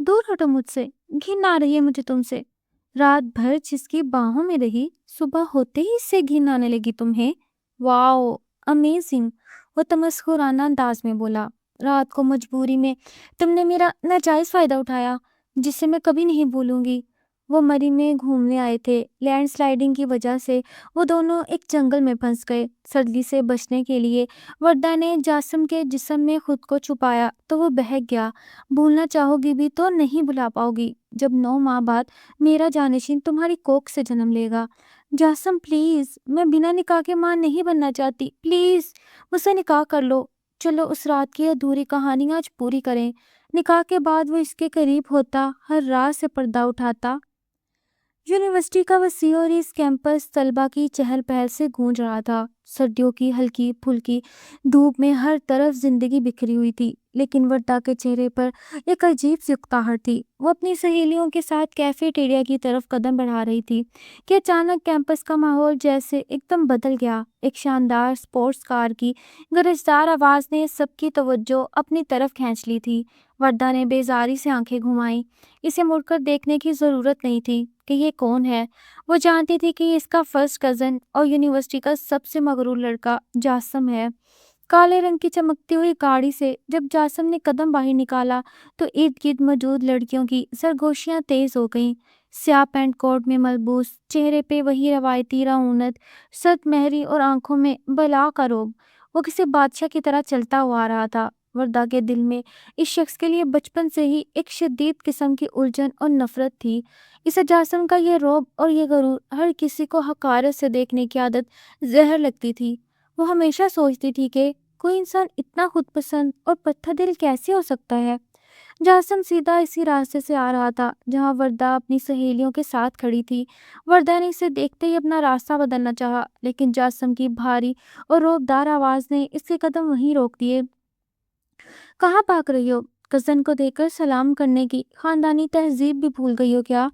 دور ہٹو مجھ سے، گھن آ رہی ہے مجھے تم سے۔ رات بھر جس کی باہوں میں رہی، صبح ہوتے ہی اس سے گھن آنے لگی تمہیں؟ واؤ، امیزنگ، وہ تمسخرانہ انداز میں بولا۔ رات کو مجبوری میں تم نے میرا ناجائز فائدہ اٹھایا، جسے میں کبھی نہیں بھولوں گی۔ وہ مری میں گھومنے آئے تھے، لینڈ سلائڈنگ کی وجہ سے وہ دونوں ایک جنگل میں پھنس گئے۔ سردی سے بچنے کے لیے وردہ نے جاسم کے جسم میں خود کو چھپایا تو وہ بہک گیا۔ بھولنا چاہو گی بھی تو نہیں بھلا پاؤ گی جب 9 ماہ بعد میرا جانشین تمہاری کوکھ سے جنم لے گا۔ جاسم پلیز، میں بنا نکاح کے ماں نہیں بننا چاہتی، پلیز مجھ سے نکاح کر لو۔ چلو اس رات کی ادھوری کہانی آج پوری کریں۔ نکاح کے بعد وہ اس کے قریب ہوتا، ہر رات سے پردہ اٹھاتا۔ یونیورسٹی کا وسیع اور اس کیمپس طلبہ کی چہل پہل سے گونج رہا تھا۔ سردیوں کی ہلکی پھلکی دھوپ میں ہر طرف زندگی بکھری ہوئی تھی، لیکن وردہ کے چہرے پر ایک عجیب سی اکتاہٹ تھی۔ وہ اپنی سہیلیوں کے ساتھ کیفے ٹیریا کی طرف قدم بڑھا رہی تھی کہ اچانک کیمپس کا ماحول جیسے ایک دم بدل گیا۔ ایک شاندار سپورٹس کار کی گرجدار آواز نے سب کی توجہ اپنی طرف کھینچ لی تھی۔ وردہ نے بیزاری سے آنکھیں گھمائیں۔ اسے مڑ کر دیکھنے کی ضرورت نہیں تھی کہ یہ کون ہے۔ وہ جانتی تھی کہ یہ اس کا فرسٹ کزن اور یونیورسٹی کا سب سے مغرور لڑکا جاسم ہے۔ کالے رنگ کی چمکتی ہوئی گاڑی سے جب جاسم نے قدم باہر نکالا تو ارد گرد موجود لڑکیوں کی سرگوشیاں تیز ہو گئیں۔ سیاہ پینٹ کوٹ میں ملبوس، چہرے پہ وہی روایتی رعونت، سرد مہری اور آنکھوں میں بلا کا روب، وہ کسی بادشاہ کی طرح چلتا ہوا آ رہا تھا۔ وردہ کے دل میں اس شخص کے لیے بچپن سے ہی ایک شدید قسم کی الجھن اور نفرت تھی۔ اسے جاسم کا یہ روب اور یہ غرور، ہر کسی کو حقارت سے دیکھنے کی عادت زہر لگتی تھی۔ وہ ہمیشہ سوچتی تھی کہ کوئی انسان اتنا خود پسند اور پتھر دل کیسے ہو سکتا ہے۔ جاسم سیدھا اسی راستے سے آ رہا تھا جہاں وردہ اپنی سہیلیوں کے ساتھ کھڑی تھی۔ وردہ نے اسے دیکھتے ہی اپنا راستہ بدلنا چاہا، لیکن جاسم کی بھاری اور روبدار آواز نے اس کے قدم وہیں روک دیے۔ کہاں بھاگ رہی ہو؟ کزن کو دیکھ کر سلام کرنے کی خاندانی تہذیب بھی بھول گئی ہو کیا؟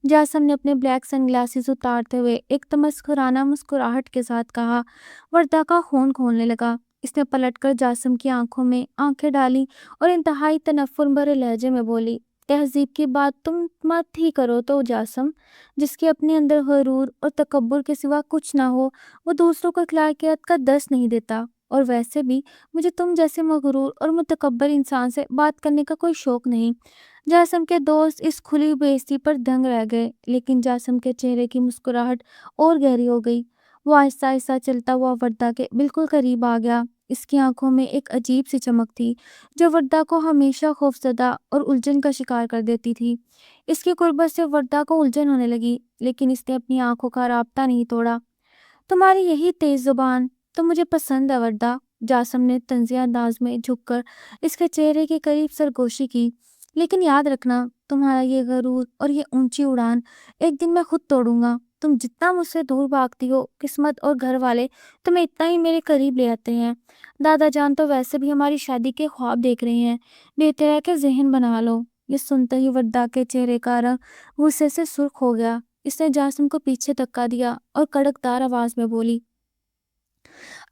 جاسم نے اپنے بلیک سن گلاسز اتارتے ہوئے ایک تمسخرانہ مسکراہٹ کے ساتھ کہا۔ وردہ کا خون کھولنے لگا۔ اس نے پلٹ کر جاسم کی آنکھوں میں آنکھیں ڈالی اور انتہائی تنفر بھرے لہجے میں بولی، تہذیب کی بات تم مت ہی کرو تو جاسم، جس کے اپنے اندر غرور اور تکبر کے سوا کچھ نہ ہو، وہ دوسروں کو اخلاقیات کا درس نہیں دیتا۔ اور ویسے بھی مجھے تم جیسے مغرور اور متکبر انسان سے بات کرنے کا کوئی شوق نہیں۔ جاسم کے دوست اس کھلی بے عزتی پر دنگ رہ گئے، لیکن جاسم کے چہرے کی مسکراہٹ اور گہری ہو گئی۔ وہ آہستہ آہستہ چلتا ہوا وردہ کے بالکل قریب آ گیا۔ اس کی آنکھوں میں ایک عجیب سی چمک تھی جو وردہ کو ہمیشہ خوفزدہ اور الجھن کا شکار کر دیتی تھی۔ اس کی قربت سے وردہ کو الجھن ہونے لگی، لیکن اس نے اپنی آنکھوں کا رابطہ نہیں توڑا۔ تمہاری یہی تیز زبان تو مجھے پسند ہے وردہ، جاسم نے طنزیہ انداز میں جھک کر اس کے چہرے کے قریب سرگوشی کی، لیکن یاد رکھنا تمہارا یہ غرور اور یہ اونچی اڑان ایک دن میں خود توڑوں گا۔ تم جتنا مجھ سے دور بھاگتی ہو، قسمت اور گھر والے تمہیں اتنا ہی میرے قریب لے آتے ہیں۔ دادا جان تو ویسے بھی ہماری شادی کے خواب دیکھ رہے ہیں، بہتر ہے کہ ذہن بنا لو۔ یہ سنتے ہی وردہ کے چہرے کا رنگ غصے سے سرخ ہو گیا۔ اس نے جاسم کو پیچھے دھکا دیا اور کڑکدار آواز میں بولی،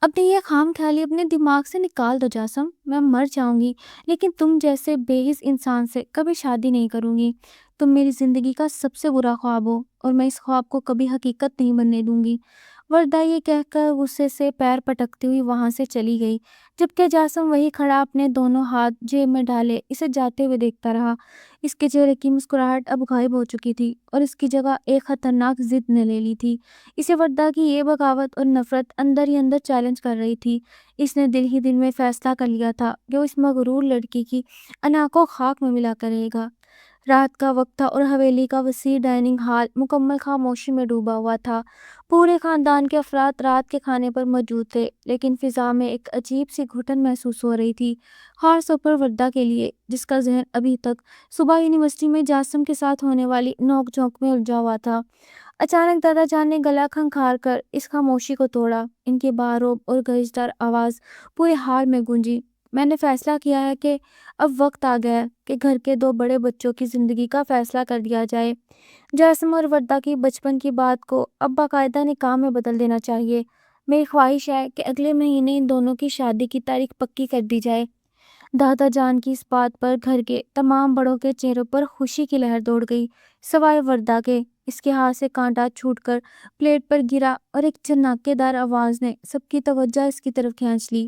اپنی یہ خام خیالی اپنے دماغ سے نکال دو جاسم، میں مر جاؤں گی لیکن تم جیسے بے حس انسان سے کبھی شادی نہیں کروں گی۔ تم میری زندگی کا سب سے برا خواب ہو اور میں اس خواب کو کبھی حقیقت نہیں بننے دوں گی۔ وردہ یہ کہہ کر غصے سے پیر پٹکتی ہوئی وہاں سے چلی گئی، جبکہ جاسم وہی کھڑا اپنے دونوں ہاتھ جیب میں ڈالے اسے جاتے ہوئے دیکھتا رہا۔ اس کے چہرے کی مسکراہٹ اب غائب ہو چکی تھی اور اس کی جگہ ایک خطرناک ضد نے لے لی تھی۔ اسے وردہ کی یہ بغاوت اور نفرت اندر ہی اندر چیلنج کر رہی تھی۔ اس نے دل ہی دل میں فیصلہ کر لیا تھا کہ وہ اس مغرور لڑکی کی انا کو خاک میں ملا کر رہے گا۔ رات کا وقت تھا اور حویلی کا وسیع ڈائننگ ہال مکمل خاموشی میں ڈوبا ہوا تھا۔ پورے خاندان کے افراد رات کے کھانے پر موجود تھے، لیکن فضا میں ایک عجیب سی گھٹن محسوس ہو رہی تھی، خاص طور پر وردہ کے لیے، جس کا ذہن ابھی تک صبح یونیورسٹی میں جاسم کے ساتھ ہونے والی نوک جھونک میں الجھا ہوا تھا۔ اچانک دادا جان نے گلا کھنکھار کر اس خاموشی کو توڑا۔ ان کی باروب اور گرجدار آواز پورے ہال میں گونجی، میں نے فیصلہ کیا ہے کہ اب وقت آ گیا ہے کہ گھر کے 2 بڑے بچوں کی زندگی کا فیصلہ کر دیا جائے۔ جاسم اور وردہ کی بچپن کی بات کو اب باقاعدہ نکاح میں بدل دینا چاہیے۔ میری خواہش ہے کہ اگلے مہینے ان دونوں کی شادی کی تاریخ پکی کر دی جائے۔ دادا جان کی اس بات پر گھر کے تمام بڑوں کے چہروں پر خوشی کی لہر دوڑ گئی، سوائے وردا کے۔ اس کے ہاتھ سے کانٹا چھوٹ کر پلیٹ پر گرا اور ایک چناکے دار آواز نے سب کی توجہ اس کی طرف کھینچ لی۔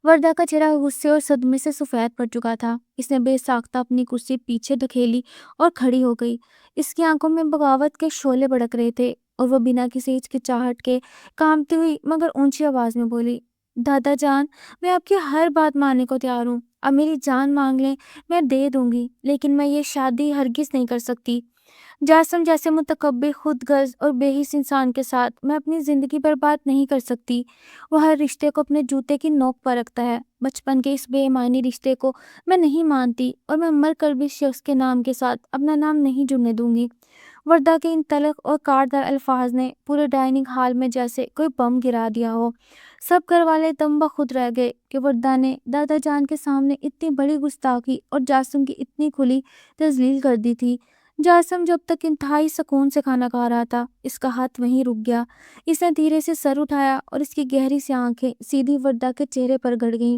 وردا کا چہرہ غصے اور صدمے سے سفید پڑ چکا تھا۔ اس نے بے ساختہ اپنی کرسی پیچھے دھکیلی اور کھڑی ہو گئی۔ اس کی آنکھوں میں بغاوت کے شعلے بھڑک رہے تھے اور وہ بنا کسی ہچکچاہٹ کے کانپتی ہوئی مگر اونچی آواز میں بولی، دادا جان، میں آپ کی ہر بات ماننے کو تیار ہوں۔ اب میری جان مانگ لیں، میں دے دوں گی، لیکن میں یہ شادی ہرگز نہیں کر سکتی۔ جاسم جیسے متکبر، خود غرض اور بے حس انسان کے ساتھ میں اپنی زندگی برباد نہیں کر سکتی۔ وہ ہر رشتے کو اپنے جوتے کی نوک پر رکھتا ہے۔ بچپن کے اس بے معنی رشتے کو میں نہیں مانتی اور میں مر کر بھی شخص کے نام کے ساتھ اپنا نام نہیں جڑنے دوں گی۔ وردا کے ان تلخ اور کاٹدار الفاظ نے پورے ڈائننگ ہال میں جیسے کوئی بم گرا دیا ہو۔ سب گھر والے دم بخود رہ گئے کہ وردا نے دادا جان کے سامنے اتنی بڑی گستاخی اور جاسم کی اتنی کھلی تذلیل کر دی تھی۔ جاسم جو اب تک انتہائی سکون سے کھانا کھا رہا تھا، اس کا ہاتھ وہیں رک گیا۔ اس نے دھیرے سے سر اٹھایا اور اس کی گہری سی آنکھیں سیدھی وردا کے چہرے پر گڑ گئیں۔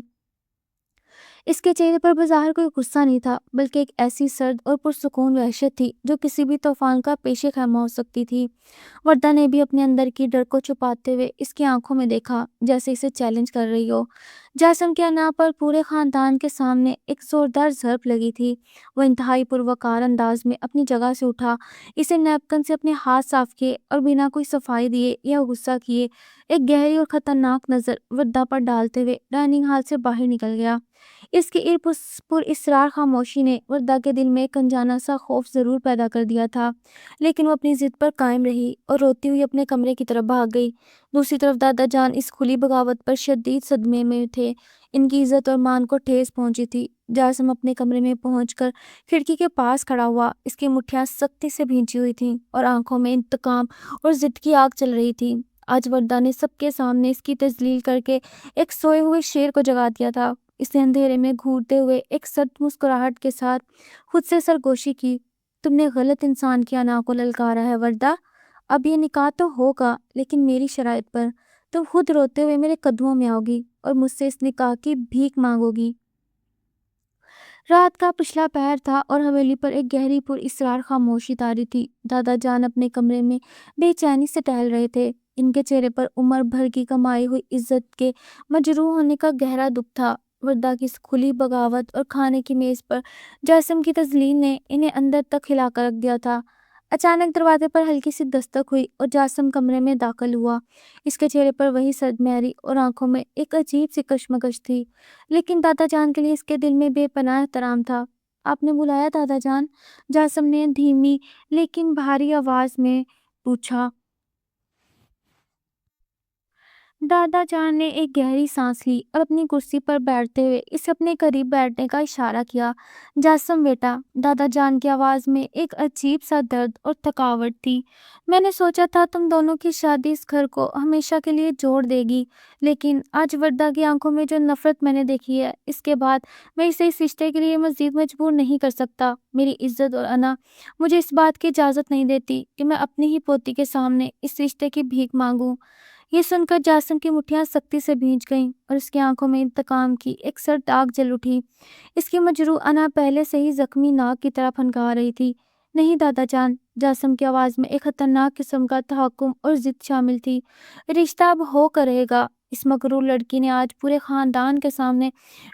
اس کے چہرے پر بظاہر کوئی غصہ نہیں تھا، بلکہ ایک ایسی سرد اور پرسکون وحشت تھی جو کسی بھی طوفان کا پیش خیمہ ہو سکتی تھی۔ وردا نے بھی اپنے اندر کی ڈر کو چھپاتے ہوئے اس کی آنکھوں میں دیکھا، جیسے اسے چیلنج کر رہی ہو۔ جاسم کے انا پر پورے خاندان کے سامنے ایک زوردار ضرب لگی تھی۔ وہ انتہائی پروکار انداز میں اپنی جگہ سے اٹھا، اسے نیپکن سے اپنے ہاتھ صاف کیے اور بنا کوئی صفائی دیے یا غصہ کیے ایک گہری اور خطرناک نظر وردا پر ڈالتے ہوئے ڈائننگ ہال سے باہر نکل گیا۔ اس کی پر اسرار خاموشی نے وردا کے دل میں ایک انجانا سا خوف ضرور پیدا کر دیا تھا، لیکن وہ اپنی ضد پر قائم رہی اور روتی ہوئی اپنے کمرے کی طرف بھاگ گئی۔ دوسری طرف دادا جان اس کھلی بغاوت پر شدید صدمے میں تھے۔ ان کی عزت اور مان کو ٹھیس پہنچی تھی۔ جاسم اپنے کمرے میں پہنچ کر کھڑکی کے پاس کھڑا ہوا۔ اس کی مٹھیاں سختی سے بھینچی ہوئی تھیں اور آنکھوں میں انتقام اور ضد کی آگ چل رہی تھی۔ آج وردا نے سب کے سامنے اس کی تذلیل کر کے ایک سوئے ہوئے شیر کو جگا دیا تھا۔ اس نے اندھیرے میں گھورتے ہوئے ایک سرد مسکراہٹ کے ساتھ خود سے سرگوشی کی، تم نے غلط انسان کی انا کو للکارا ہے وردا۔ اب یہ نکاح تو ہوگا، لیکن میری شرائط پر۔ تم خود روتے ہوئے میرے قدموں میں آؤ گی اور مجھ سے اس نکاح کی بھیک مانگو گی۔ رات کا پچھلا پہر تھا اور حویلی پر ایک گہری پر اسرار خاموشی طاری تھی۔ دادا جان اپنے کمرے میں بے چینی سے ٹہل رہے تھے۔ ان کے چہرے پر عمر بھر کی کمائی ہوئی عزت کے مجروح ہونے کا گہرا دکھ تھا۔ وردا کی اس کھلی بغاوت اور کھانے کی میز پر جاسم کی تذلیل نے انہیں اندر تک ہلا کر رکھ دیا تھا۔ اچانک دروازے پر ہلکی سی دستک ہوئی اور جاسم کمرے میں داخل ہوا۔ اس کے چہرے پر وہی سرد مہری اور آنکھوں میں ایک عجیب سی کشمکش تھی، لیکن دادا جان کے لیے اس کے دل میں بے پناہ احترام تھا۔ آپ نے بلایا دادا جان؟ جاسم نے دھیمی لیکن بھاری آواز میں پوچھا۔ دادا جان نے ایک گہری سانس لی اور اپنی کرسی پر بیٹھتے ہوئے اسے اپنے قریب بیٹھنے کا اشارہ کیا۔ جاسم بیٹا، دادا جان کی آواز میں ایک عجیب سا درد اور تھکاوٹ تھی، میں نے سوچا تھا تم دونوں کی شادی اس گھر کو ہمیشہ کے لیے جوڑ دے گی، لیکن آج وردا کی آنکھوں میں جو نفرت میں نے دیکھی ہے، اس کے بعد میں اسے اس رشتے کے لیے مزید مجبور نہیں کر سکتا۔ میری عزت اور انا مجھے اس بات کی اجازت نہیں دیتی کہ میں اپنی ہی پوتی کے سامنے اس رشتے کی بھیک مانگوں۔ یہ سن کر جاسم کی مٹھیاں سختی سے بھینچ گئیں اور اس کی آنکھوں میں انتقام کی ایک سرد آگ جل اٹھی۔ اس کی مجروح انا پہلے سے ہی زخمی ناگ کی طرح پھنکا رہی تھی۔ نہیں دادا جان، جاسم کی آواز میں ایک خطرناک قسم کا تحکم اور ضد شامل تھی۔ رشتہ اب ہو کرے گا۔ اس مغرور لڑکی نے آج پورے خاندان کے سامنے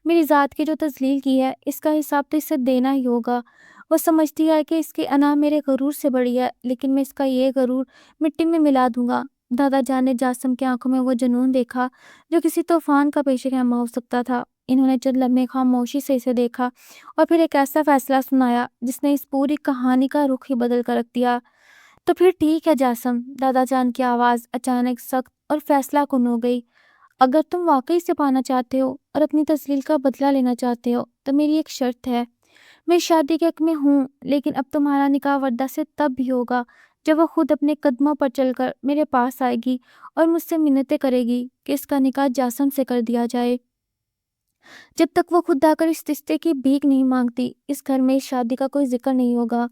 میری ذات کی جو تذلیل کی ہے، اس کا حساب تو اسے دینا ہی ہوگا۔ وہ سمجھتی ہے کہ اس کی انا میرے غرور سے بڑی ہے، لیکن میں اس کا یہ غرور مٹی میں ملا دوں گا۔ دادا جان نے جاسم کی آنکھوں میں وہ جنون دیکھا جو کسی طوفان کا پیش خیمہ ہو سکتا تھا۔ انہوں نے چند لمحے خاموشی سے اسے دیکھا اور پھر ایک ایسا فیصلہ سنایا جس نے اس پوری کہانی کا رخ ہی بدل کر رکھ دیا۔ تو پھر ٹھیک ہے جاسم، دادا جان کی آواز اچانک سخت اور فیصلہ کن ہو گئی۔ اگر تم واقعی سے پانا چاہتے ہو اور اپنی تذلیل کا بدلہ لینا چاہتے ہو تو میری ایک شرط ہے۔ میں شادی کے حق میں ہوں، لیکن اب تمہارا نکاح وردا سے تب بھی ہوگا جب وہ خود اپنے قدموں پر چل کر میرے پاس آئے گی اور مجھ سے منتیں کرے گی کہ اس کا نکاح جاسم سے کر دیا جائے۔ جب تک وہ خود آ کر اس رشتے کی بھیک نہیں مانگتی، اس گھر میں اس شادی کا کوئی ذکر نہیں ہوگا۔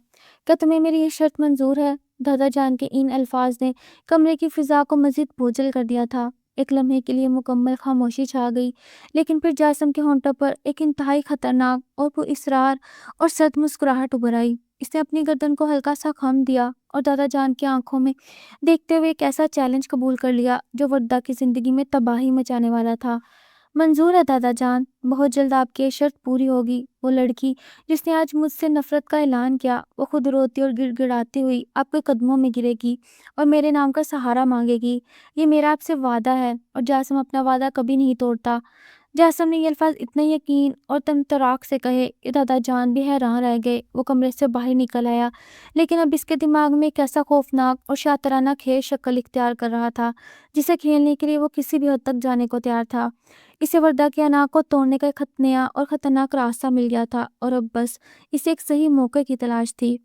کیا تمہیں میری یہ شرط منظور ہے؟ دادا جان کے ان الفاظ نے کمرے کی فضا کو مزید بوجھل کر دیا تھا۔ ایک لمحے کے لیے مکمل خاموشی چھا گئی، لیکن پھر جاسم کے ہونٹوں پر ایک انتہائی خطرناک اور پر اسرار اور سرد مسکراہٹ ابھر آئی۔ اس نے اپنی گردن کو ہلکا سا خم دیا اور دادا جان کی آنکھوں میں دیکھتے ہوئے ایک ایسا چیلنج قبول کر لیا جو وردہ کی زندگی میں تباہی مچانے والا تھا۔ منظور ہے دادا جان، بہت جلد آپ کی یہ شرط پوری ہوگی۔ وہ لڑکی جس نے آج مجھ سے نفرت کا اعلان کیا، وہ خود روتی اور گڑ گڑاتی ہوئی آپ کے قدموں میں گرے گی اور میرے نام کا سہارا مانگے گی۔ یہ میرا آپ سے وعدہ ہے، اور جاسم اپنا وعدہ کبھی نہیں توڑتا۔ جاسم نے یہ الفاظ اتنے یقین اور تمطراق سے کہے کہ دادا جان بھی حیران رہ گئے۔ وہ کمرے سے باہر نکل آیا، لیکن اب اس کے دماغ میں ایک ایسا خوفناک اور شاطرانہ کھیل شکل اختیار کر رہا تھا جسے کھیلنے کے لیے وہ کسی بھی حد تک جانے کو تیار تھا۔ اسے وردہ کی انا کو توڑنے کا ایک نیا اور خطرناک راستہ مل گیا تھا، اور اب بس اسے ایک صحیح موقع کی تلاش تھی۔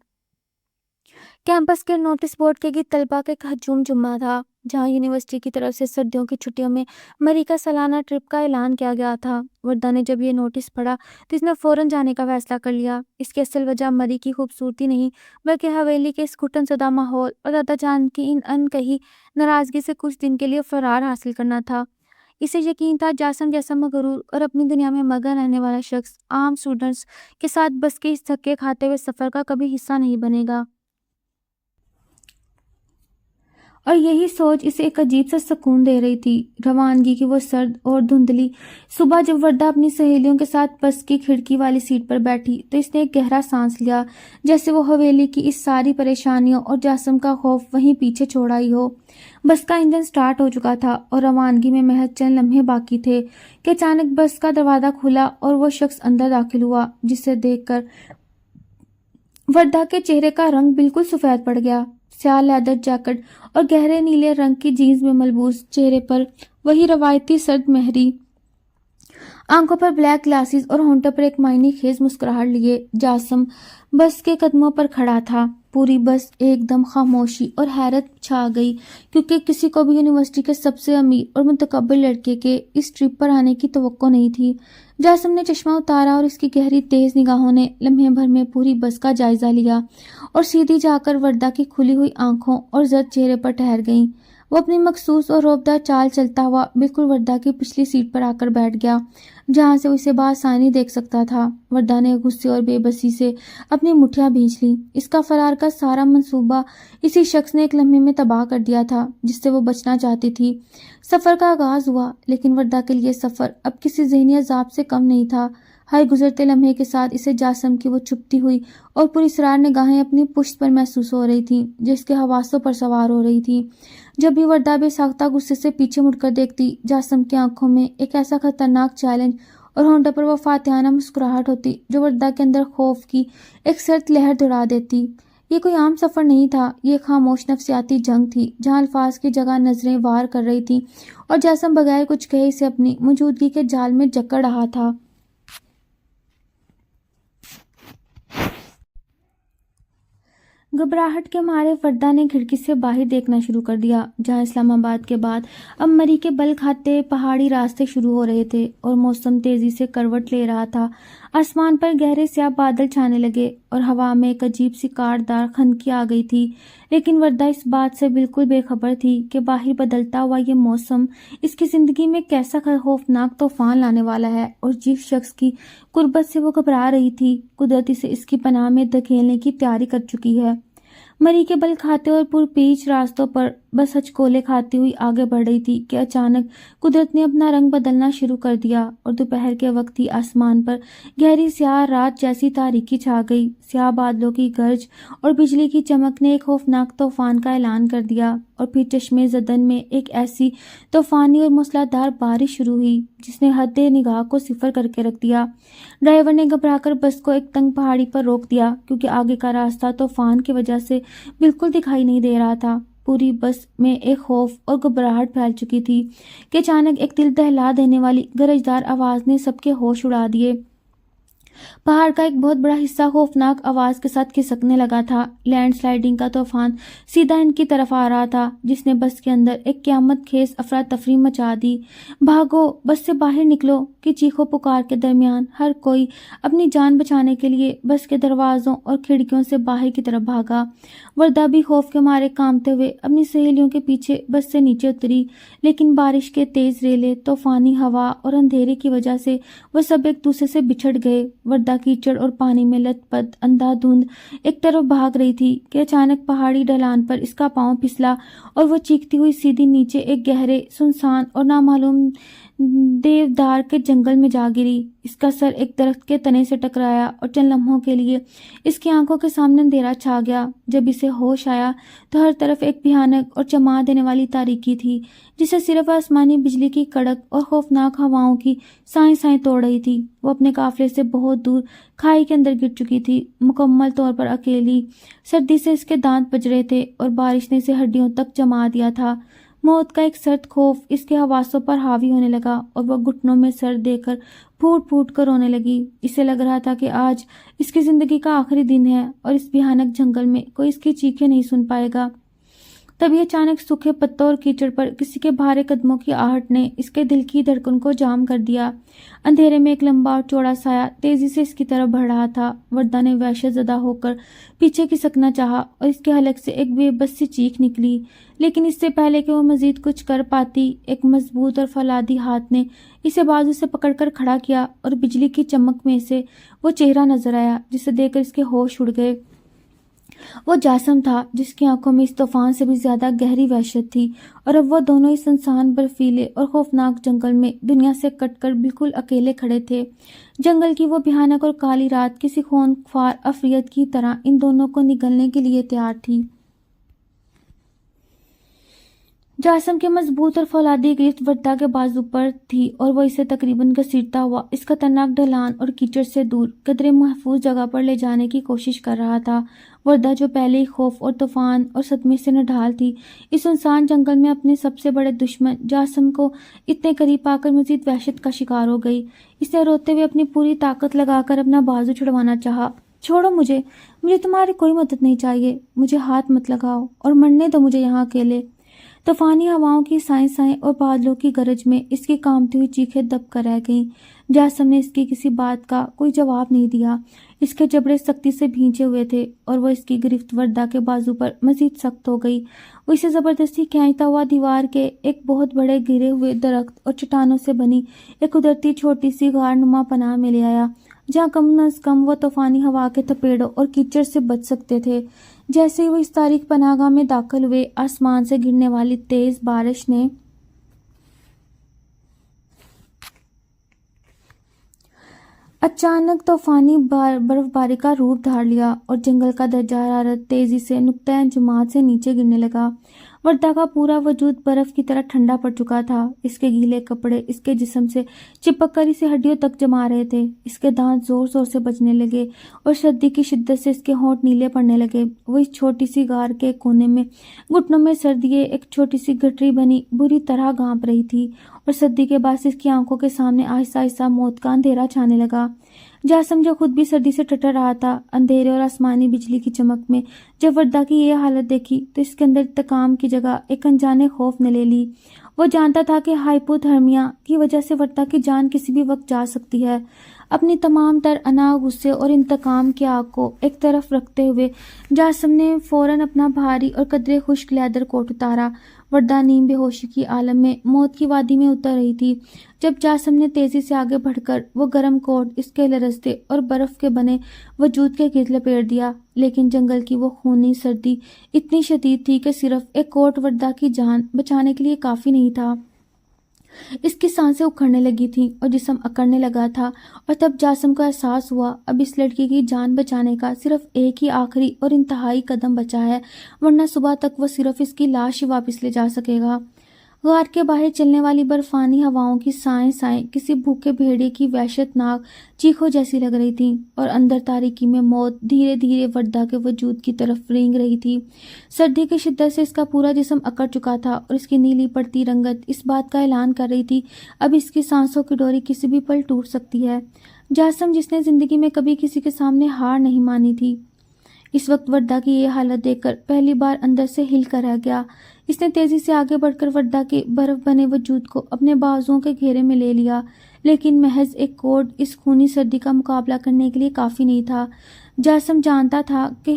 کیمپس کے نوٹس بورڈ کے گرد طلبہ کا ایک ہجوم جمع تھا، جہاں یونیورسٹی کی طرف سے سردیوں کی چھٹیوں میں مری کا سالانہ ٹرپ کا اعلان کیا گیا تھا۔ وردہ نے جب یہ نوٹس پڑھا تو اس نے فوراً جانے کا فیصلہ کر لیا۔ اس کی اصل وجہ مری کی خوبصورتی نہیں، بلکہ حویلی کے اس گھٹن زدہ ماحول اور دادا جان کی ان کہی ناراضگی سے کچھ دن کے لیے فرار حاصل کرنا تھا۔ اسے یقین تھا جاسم جیسا مغرور اور اپنی دنیا میں مگن رہنے والا شخص عام اسٹوڈنٹس کے ساتھ بس کے اس دھکے کھاتے ہوئے سفر کا کبھی حصہ نہیں بنے گا۔ اور یہی سوچ اسے ایک عجیب سا سکون دے رہی تھی۔ روانگی کی وہ سرد اور دھندلی صبح جب وردہ اپنی سہیلیوں کے ساتھ بس کی کھڑکی والی سیٹ پر بیٹھی تو اس نے ایک گہرا سانس لیا، جیسے وہ حویلی کی اس ساری پریشانیوں اور جاسم کا خوف وہیں پیچھے چھوڑ آئی ہو۔ بس کا انجن سٹارٹ ہو چکا تھا اور روانگی میں محض چند لمحے باقی تھے کہ اچانک بس کا دروازہ کھلا اور وہ شخص اندر داخل ہوا، جسے دیکھ کر وردہ کے چہرے کا رنگ بالکل سفید پڑ گیا۔ سیاہ لیدر جیکٹ اور گہرے نیلے رنگ کی جینز میں ملبوس، چہرے پر وہی روایتی سرد مہری، آنکھوں پر بلیک گلاسز اور ہونٹوں پر ایک معنی خیز مسکراہٹ لیے جاسم بس کے قدموں پر کھڑا تھا۔ پوری بس ایک دم خاموشی اور حیرت چھا گئی، کیونکہ کسی کو بھی یونیورسٹی کے سب سے امیر اور متکبر لڑکے کے اس ٹرپ پر آنے کی توقع نہیں تھی۔ جاسم نے چشمہ اتارا اور اس کی گہری تیز نگاہوں نے لمحے بھر میں پوری بس کا جائزہ لیا اور سیدھی جا کر وردہ کی کھلی ہوئی آنکھوں اور زرد چہرے پر ٹھہر گئیں۔ وہ اپنی مخصوص اور رعبدار چال چلتا ہوا بالکل وردہ کی پچھلی سیٹ پر آ کر بیٹھ گیا، جہاں سے اسے بآسانی دیکھ سکتا تھا۔ وردہ نے غصے اور بے بسی سے اپنی مٹھیاں بھینچ لیں۔ اس کا فرار کا سارا منصوبہ اسی شخص نے ایک لمحے میں تباہ کر دیا تھا جس سے وہ بچنا چاہتی تھی۔ سفر کا آغاز ہوا، لیکن وردہ کے لیے سفر اب کسی ذہنی عذاب سے کم نہیں تھا۔ ہر گزرتے لمحے کے ساتھ اسے جاسم کی وہ چھپتی ہوئی اور پراسرار نگاہیں اپنی پشت پر محسوس ہو رہی تھیں، جو اس کے حواسوں پر سوار ہو رہی تھیں۔ جب بھی وردہ بے ساختہ غصے سے پیچھے مڑ کر دیکھتی، جاسم کی آنکھوں میں ایک ایسا خطرناک چیلنج اور ہونٹوں پر وہ فاتحانہ مسکراہٹ ہوتی جو وردہ کے اندر خوف کی ایک سرد لہر دوڑا دیتی۔ یہ کوئی عام سفر نہیں تھا، یہ ایک خاموش نفسیاتی جنگ تھی، جہاں الفاظ کی جگہ نظریں وار کر رہی تھیں اور جاسم بغیر کچھ کہے اسے اپنی موجودگی کے جال میں جکڑ رہا تھا۔ گھبراہٹ کے مارے وردہ نے کھڑکی سے باہر دیکھنا شروع کر دیا، جہاں اسلام آباد کے بعد اب مری کے بل کھاتے پہاڑی راستے شروع ہو رہے تھے اور موسم تیزی سے کروٹ لے رہا تھا۔ آسمان پر گہرے سیاہ بادل چھانے لگے اور ہوا میں ایک عجیب سی کاٹدار خنکی آ گئی تھی، لیکن وردہ اس بات سے بالکل بے خبر تھی کہ باہر بدلتا ہوا یہ موسم اس کی زندگی میں کیسا خوفناک طوفان لانے والا ہے، اور جس شخص کی قربت سے وہ گھبرا رہی تھی، قدرت اسے اس کی پناہ میں دھکیلنے کی تیاری کر چکی ہے۔ مری کے بل کھاتے اور پرپیچ راستوں پر بس ہچکولے کھاتی ہوئی آگے بڑھ رہی تھی کہ اچانک قدرت نے اپنا رنگ بدلنا شروع کر دیا اور دوپہر کے وقت ہی آسمان پر گہری سیاہ رات جیسی تاریکی چھا گئی۔ سیاہ بادلوں کی گرج اور بجلی کی چمک نے ایک خوفناک طوفان کا اعلان کر دیا، اور پھر چشمے زدن میں ایک ایسی طوفانی اور موسلادھار بارش شروع ہوئی جس نے حد نگاہ کو صفر کر کے رکھ دیا۔ ڈرائیور نے گھبرا کر بس کو ایک تنگ پہاڑی پر روک دیا، کیونکہ آگے کا راستہ طوفان کی وجہ سے بالکل دکھائی نہیں دے رہا تھا۔ پوری بس میں ایک خوف اور گھبراہٹ پھیل چکی تھی کہ اچانک ایک دل دہلا دینے والی گرجدار آواز نے سب کے ہوش اڑا دیے۔ پہاڑ کا ایک بہت بڑا حصہ خوفناک آواز کے ساتھ کھسکنے لگا تھا۔ لینڈ سلائڈنگ کا طوفان سیدھا ان کی طرف آ رہا تھا، جس نے بس کے اندر ایک قیامت خیز افراتفری مچا دی۔ بھاگو، بس سے باہر نکلو کی چیخو پکار کے درمیان ہر کوئی اپنی جان بچانے کے لیے بس کے دروازوں اور کھڑکیوں سے باہر کی طرف بھاگا۔ وردہ بھی خوف کے مارے کانپتے ہوئے اپنی سہیلیوں کے پیچھے بس سے نیچے اتری، لیکن بارش کے تیز ریلے، طوفانی ہوا اور اندھیرے کی وجہ سے وہ سب ایک دوسرے سے بچھڑ گئے۔ وردہ کیچڑ اور پانی میں لت پت اندھا دھند ایک طرف بھاگ رہی تھی کہ اچانک پہاڑی ڈھلان پر اس کا پاؤں پھسلا اور وہ چیختی ہوئی سیدھی نیچے ایک گہرے، سنسان اور نامعلوم دیودار کے جنگل میں جا گری۔ اس کا سر ایک درخت کے تنے سے ٹکرایا اور چند لمحوں کے لیے اس کی آنکھوں کے سامنے اندھیرا چھا گیا۔ جب اسے ہوش آیا تو ہر طرف ایک بھیانک اور چما دینے والی تاریکی تھی، جسے صرف آسمانی بجلی کی کڑک اور خوفناک ہواؤں کی سائیں سائیں توڑ رہی تھی۔ وہ اپنے قافلے سے بہت دور کھائی کے اندر گر چکی تھی، مکمل طور پر اکیلی۔ سردی سے اس کے دانت بج رہے تھے اور بارش نے اسے ہڈیوں تک جما دیا تھا۔ موت کا ایک سرد خوف اس کے حواسوں پر حاوی ہونے لگا اور وہ گھٹنوں میں سر دے کر پھوٹ پھوٹ کر رونے لگی۔ اسے لگ رہا تھا کہ آج اس کی زندگی کا آخری دن ہے اور اس بھیانک جنگل میں کوئی اس کی چیخیں نہیں سن پائے گا۔ تبھی اچانک سوکھے پتوں اور کیچڑ پر کسی کے بھارے قدموں کی آہٹ نے اس کے دل کی دھڑکن کو جام کر دیا۔ اندھیرے میں ایک لمبا اور چوڑا سایہ تیزی سے اس کی طرف بڑھ رہا تھا۔ وردہ نے وحشت زدہ ہو کر پیچھے کھسکنا چاہا اور اس کے حلق سے ایک بے بس سی چیخ نکلی، لیکن اس سے پہلے کہ وہ مزید کچھ کر پاتی، ایک مضبوط اور فولادی ہاتھ نے اسے بازو سے پکڑ کر کھڑا کیا اور بجلی کی چمک میں سے وہ چہرہ نظر آیا جسے دیکھ کر اس کے ہوش اڑ گئے۔ وہ جاسم تھا، جس کی آنکھوں میں اس طوفان سے بھی زیادہ گہری وحشت تھی، اور اب وہ دونوں اس انسان برفیلے اور خوفناک جنگل میں دنیا سے کٹ کر بالکل اکیلے کھڑے تھے۔ جنگل کی وہ بھیانک اور کالی رات کسی خونخوار عفریت کی طرح ان دونوں کو نگلنے کے لیے تیار تھی۔ جاسم کی مضبوط اور فولادی گرفت وردہ کے بازو پر تھی اور وہ اسے تقریباً گھسیٹتا ہوا اس خطرناک ڈھلان اور کیچڑ سے دور قدرے محفوظ جگہ پر لے جانے کی کوشش کر رہا تھا۔ وردہ جو پہلے ہی خوف اور طوفان اور صدمے سے نڈھال تھی، اس سنسان جنگل میں اپنے سب سے بڑے دشمن جاسم کو اتنے قریب پا کر مزید وحشت کا شکار ہو گئی۔ اس نے روتے ہوئے اپنی پوری طاقت لگا کر اپنا بازو چھڑوانا چاہا۔ چھوڑو مجھے تمہاری کوئی مدد نہیں چاہیے، مجھے ہاتھ مت لگاؤ اور مرنے دو مجھے یہاں اکیلے۔ طوفانی ہواؤں کی سائیں سائیں اور بادلوں کی گرج میں اس کی کانپتی ہوئی چیخیں دب کر رہ گئیں۔ جاسم نے اس کی کسی بات کا کوئی جواب نہیں دیا۔ اس کے جبڑے سختی سے بھینچے ہوئے تھے اور وہ اس کی گرفت وردہ کے بازو پر مزید سخت ہو گئی۔ وہ اسے زبردستی کھینچتا ہوا دیوار کے ایک بہت بڑے گرے ہوئے درخت اور چٹانوں سے بنی ایک قدرتی چھوٹی سی غار نما پناہ میں لے آیا، جہاں کم از کم وہ طوفانی ہوا کے تھپیڑوں اور کیچڑ سے بچ سکتے تھے۔ جیسے ہی وہ اس تاریک پناہ گاہ میں داخل ہوئے، آسمان سے گرنے والی تیز بارش نے اچانک طوفانی برف باری کا روپ دھار لیا اور جنگل کا درجہ حرارت تیزی سے نقطۂ انجماد سے نیچے گرنے لگا۔ وردہ کا پورا وجود برف کی طرح ٹھنڈا پڑ چکا تھا۔ اس کے گیلے کپڑے اس کے جسم سے چپک کر اسے ہڈیوں تک جما رہے تھے۔ اس کے دانت زور زور سے بجنے لگے اور سردی کی شدت سے اس کے ہونٹ نیلے پڑنے لگے۔ وہ اس چھوٹی سی غار کے کونے میں گھٹنوں میں سر دیے ایک چھوٹی سی گٹری بنی بری طرح گانپ رہی تھی، اور سردی کے باعث اس کی آنکھوں کے سامنے آہستہ آہستہ موت کا اندھیرا چھانے لگا۔ جاسم جو خود بھی سردی سے ٹٹر رہا تھا، اندھیرے اور آسمانی بجلی کی چمک میں جب وردہ کی یہ حالت دیکھی تو اس کے اندر انتقام کی جگہ ایک انجانے خوف نے لے لی۔ وہ جانتا تھا کہ ہائپو تھرمیا کی وجہ سے وردہ کی جان کسی بھی وقت جا سکتی ہے۔ اپنی تمام تر انا، غصے اور انتقام کی آگ کو ایک طرف رکھتے ہوئے جاسم نے فوراً اپنا بھاری اور قدرے خشک لیدر کوٹ اتارا۔ وردہ نیم بے ہوشی کی عالم میں موت کی وادی میں اتر رہی تھی جب جاسم نے تیزی سے آگے بڑھ کر وہ گرم کوٹ اس کے لرزتے اور برف کے بنے وجود کے گرد لپیٹ دیا، لیکن جنگل کی وہ خونی سردی اتنی شدید تھی کہ صرف ایک کوٹ وردہ کی جان بچانے کے لیے کافی نہیں تھا۔ اس کی سانسیں اکھڑنے لگی تھیں اور جسم اکڑنے لگا تھا، اور تب جاسم کو احساس ہوا اب اس لڑکی کی جان بچانے کا صرف ایک ہی آخری اور انتہائی قدم بچا ہے، ورنہ صبح تک وہ صرف اس کی لاش ہی واپس لے جا سکے گا۔ غار کے باہر چلنے والی برفانی ہواؤں کی سائیں سائیں کسی بھوکے بھیڑیے کی وحشت ناک چیخوں جیسی لگ رہی تھیں، اور اندر تاریکی میں موت دھیرے دھیرے وردہ کے وجود کی طرف رینگ رہی تھی۔ سردی کی شدت سے اس کا پورا جسم اکڑ چکا تھا اور اس کی نیلی پڑتی رنگت اس بات کا اعلان کر رہی تھی اب اس کی سانسوں کی ڈوری کسی بھی پل ٹوٹ سکتی ہے۔ جاسم جس نے زندگی میں کبھی کسی کے سامنے ہار نہیں مانی تھی، اس وقت وردا کی یہ حالت دیکھ کر پہلی بار اندر سے ہل کر رہ گیا۔ اس نے تیزی سے آگے بڑھ کر وردا کے برف بنے وجود کو اپنے بازوؤں کے گھیرے میں لے لیا، لیکن محض ایک کوٹ اس خونی سردی کا مقابلہ کرنے کے لیے کافی نہیں تھا۔ جاسم جانتا تھا کہ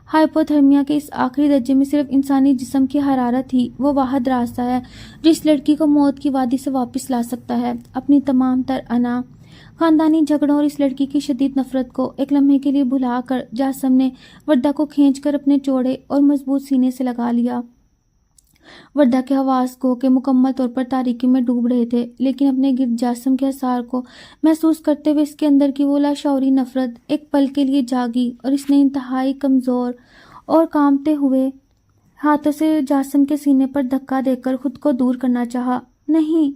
ہائپوتھرمیا کے اس آخری درجے میں صرف انسانی جسم کی حرارت ہی وہ واحد راستہ ہے جو اس لڑکی کو موت کی وادی سے واپس لا سکتا ہے۔ اپنی تمام تر انا، خاندانی جھگڑوں اور اس لڑکی کی شدید نفرت کو ایک لمحے کے لیے بھلا کر جاسم نے وردا کو کھینچ کر اپنے چوڑے اور مضبوط سینے سے لگا لیا۔ وردا کے حواس گو کہ مکمل طور پر تاریکی میں ڈوب رہے تھے، لیکن اپنے گرد جاسم کے اثار کو محسوس کرتے ہوئے اس کے اندر کی وہ لاشعوری نفرت ایک پل کے لیے جاگی اور اس نے انتہائی کمزور اور کانپتے ہوئے ہاتھوں سے جاسم کے سینے پر دھکا دے کر خود کو دور کرنا چاہا۔ نہیں،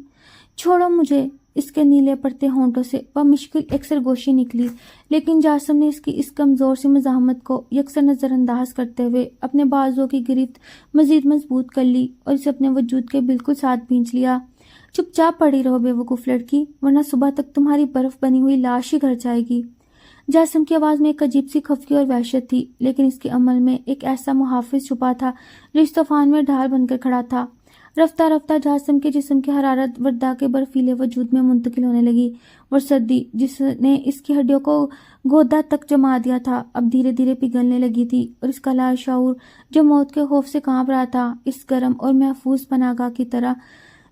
چھوڑو مجھے، اس کے نیلے پڑتے ہونٹوں سے بمشکل ایک سرگوشی نکلی، لیکن جاسم نے اس کی اس کمزور سی مزاحمت کو یکسر نظر انداز کرتے ہوئے اپنے بازوؤں کی گرفت مزید مضبوط کر لی اور اسے اپنے وجود کے بالکل ساتھ بھینچ لیا۔ چپ چاپ پڑی رہو بے وقوف لڑکی، ورنہ صبح تک تمہاری برف بنی ہوئی لاش ہی گھر جائے گی۔ جاسم کی آواز میں ایک عجیب سی خفگی اور وحشت تھی، لیکن اس کے عمل میں ایک ایسا محافظ چھپا تھا جو اس طوفان میں ڈھال بن کر کھڑا تھا۔ رفتہ رفتہ جاسم کے جسم کی حرارت وردا کے برفیلے وجود میں منتقل ہونے لگی، اور سردی جس نے اس کی ہڈیوں کو گودا تک جما دیا تھا اب دھیرے دھیرے پگھلنے لگی تھی، اور اس کا لاشعور جو موت کے خوف سے کانپ رہا تھا اس گرم اور محفوظ پناہگاہ کی